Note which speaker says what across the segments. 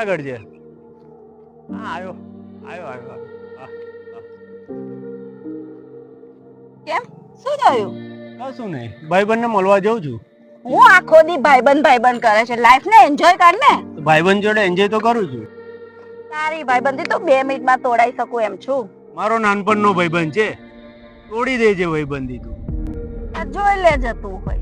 Speaker 1: આગળ છે. હા આવ્યો આવ્યો આવ્યો.
Speaker 2: કેમ શું થયું?
Speaker 1: કશું નહીં, ભાઈબંધને મળવા જાઉં છું.
Speaker 2: હું આખો દી ભાઈબંધ કરે છે. લાઈફ ને એન્જોય કર ને.
Speaker 1: ભાઈબંધ જોડે એન્જોય તો કરું છું.
Speaker 2: તારી ભાઈબંધી તો 2 મિનિટમાં તોડાઈ શકું એમ છું.
Speaker 1: મારો નાનપણનો ભાઈબંધ છે, તોડી દેજે ભાઈબંધી તું.
Speaker 2: આ જોઈ લેજે તું હોય.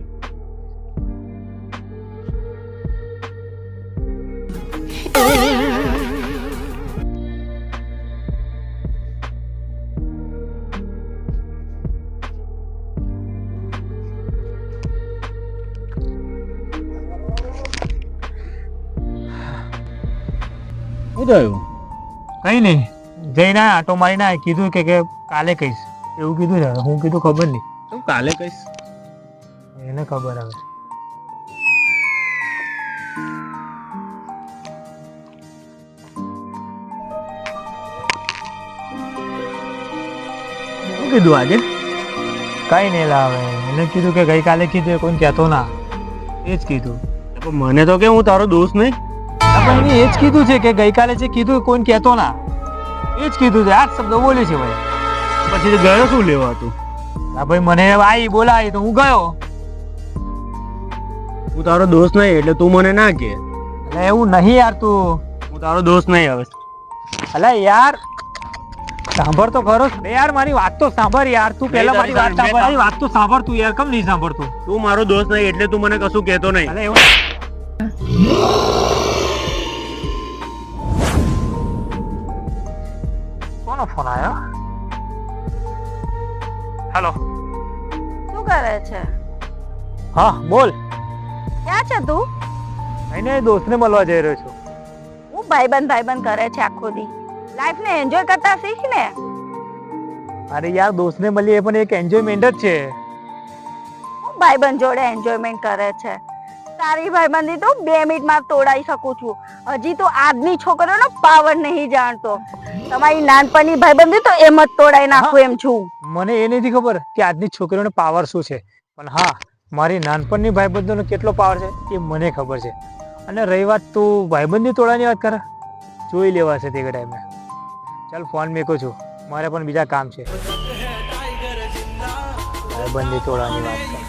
Speaker 1: શું થયું?
Speaker 3: કઈ નહીં, જઈને આટો મારીને કીધું કે કાલે કહીશ એવું કીધું છે. હું કીધું ખબર નહીં.
Speaker 1: તું કાલે કહીશ?
Speaker 3: એને ખબર હવે.
Speaker 1: શું કીધું આજે?
Speaker 3: કઈ નહીં લાવે. એને કીધું કે ગઈકાલે કીધું કોઈ કહેતો ના, એ જ કીધું.
Speaker 1: પણ મને તો કે હું તારો દોસ્ત નહીં.
Speaker 3: પણ એને એ જ કીધું છે કે ગઈકાલે જે કીધું કોઈ કહેતો ના, એ જ કીધું છે. આ જ શબ્દ બોલે છે ભાઈ.
Speaker 1: પછી ગયો શું લેવા તું?
Speaker 3: હા ભાઈ, મને આવી બોલાવી તો હું ગયો.
Speaker 1: હું તારો દોસ્ત નહીં એટલે તું મને ના કે.
Speaker 3: એટલે એવું નહીં યાર, તું
Speaker 1: હું તારો દોસ્ત નહીં હવે.
Speaker 3: અલા યાર સાંભળ તો ખરો યાર, મારી વાત તો સાંભળ યાર. તું પહેલા મારી વાત સાંભળ. મારી વાત તો સાંભળ તું યાર. કેમ નહીં સાંભળતું?
Speaker 1: તું મારો દોસ્ત નહીં એટલે તું મને કશું કહેતો નહીં.
Speaker 3: અલા એવું કોનો ફોન આવ્યો? હેલો.
Speaker 2: શું કરે છે?
Speaker 3: હા બોલ.
Speaker 2: ક્યાં છે તું?
Speaker 3: એને દોસ્તને મળવા જઈ રહ્યો છું.
Speaker 2: હું ભાઈબંધ કરે છે આખો દી. લાઈફ ને એન્જોય કરતા શીખ ને.
Speaker 3: અરે યાર, દોસ્તને મળી એ પણ એક એન્જોયમેન્ટ જ છે.
Speaker 2: હું ભાઈબંધ જોડે એન્જોયમેન્ટ કરે છે. તારી ભાઈબંધી તો 2 મિનિટમાં તોડાઈ શકું છું. હજી તો આજની છોકરીઓનો પાવર નહીં જાણતો. તમારી નાનપણની ભાઈબંધી તો એમ જ તોડાઈ નાખું એમ છું.
Speaker 3: મને એ નથી ખબર કે આજની છોકરીઓનો પાવર શું છે, પણ હા, મારી નાનપણની ભાઈબંધોનો કેટલો પાવર છે એ મને ખબર છે. અને રહી વાત તું ભાઈબંધી તોડવાની વાત કરે, જોઈ લેવા છે તે ટાઈમે. ચાલ ફોન મેકો છું, મારે પણ બીજા કામ છે. ભાઈબંધી તોડવાની વાત કર.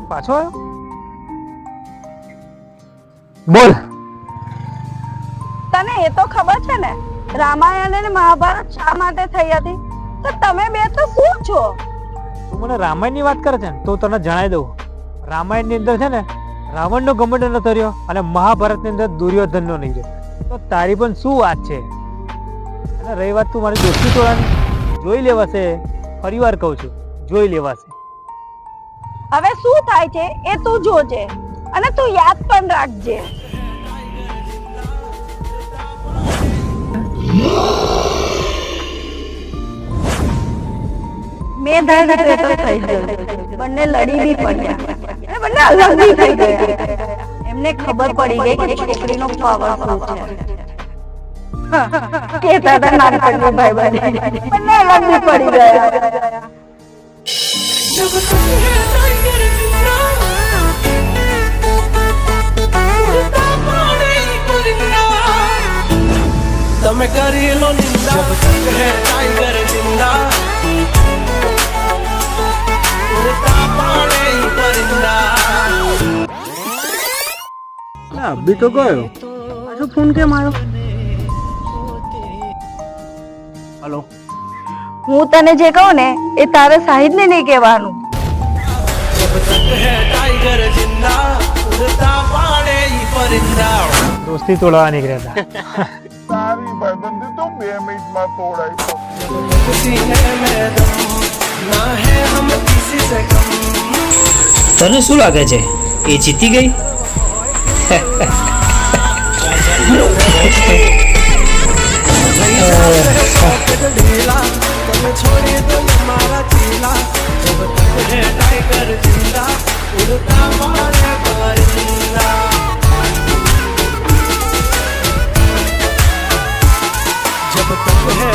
Speaker 3: પાછો આવ્યો? બોલ.
Speaker 2: તને એ તો ખબર છે ને રામાયણ અને મહાભારત શા માટે થઈ હતી? તો તમે બે તો શું છો?
Speaker 3: તું મને રામાયણની વાત કરે છે ને, તો તને જણાવી દઉં. રામાયણની અંદર છે ને રાવણનો ઘમંડ નતો રહ્યો, અને મહાભારતની અંદર દુર્યોધનનો નહીં રહ્યો. તો તારી પણ શું વાત છે? અને રહી વાત તું મારી દોસ્તી તોડવાની, જોઈ લેવાશે. ફરી વાર કહું છું, જોઈ લેવાશે.
Speaker 2: હવે શું થાય છે એ તું જોજે, અને તું યાદ પણ રાખજે. મેં ધાર્યું તો થઈ ગયું. બંને લડી બી પડ્યા અને બંને અલગ બી થઈ ગયા. એમને ખબર પડી ગઈ કે છોકરીનો પાવર શું છે. કે તારા નાનપણની ભાઈબંધી બંને અલગ બી પડી ગયા.
Speaker 4: તમે કરી લો નિંદા, હે ટાઈગર જિંદા, ઉડતા પાણી પરિંદા.
Speaker 1: ના અભી તો ગયો. પાછો ફોન કેમ આવ્યો? હલો.
Speaker 2: હું તને જે કહું ને એ તારે સાહિદ ને નહીં કહેવાનું.
Speaker 4: હે ટાઈગર જિંદા, ઉડતા પાણી પરિંદા.
Speaker 3: દોસ્તી તોડવા નીકળ્યા હતા.
Speaker 5: તારી ભાઈબંધી તો 2 મિનિટમાં તોડાઈ શકે.
Speaker 4: सीने में दम ना है हम किसी से कम.
Speaker 6: તને શું લાગે છે એ જીતી ગઈ?
Speaker 4: ढीला તમે છોડી દો મારા ચીલા. જબ તક है टाइगर जिंदा, उड़ता पानी परिंदा. जब तक है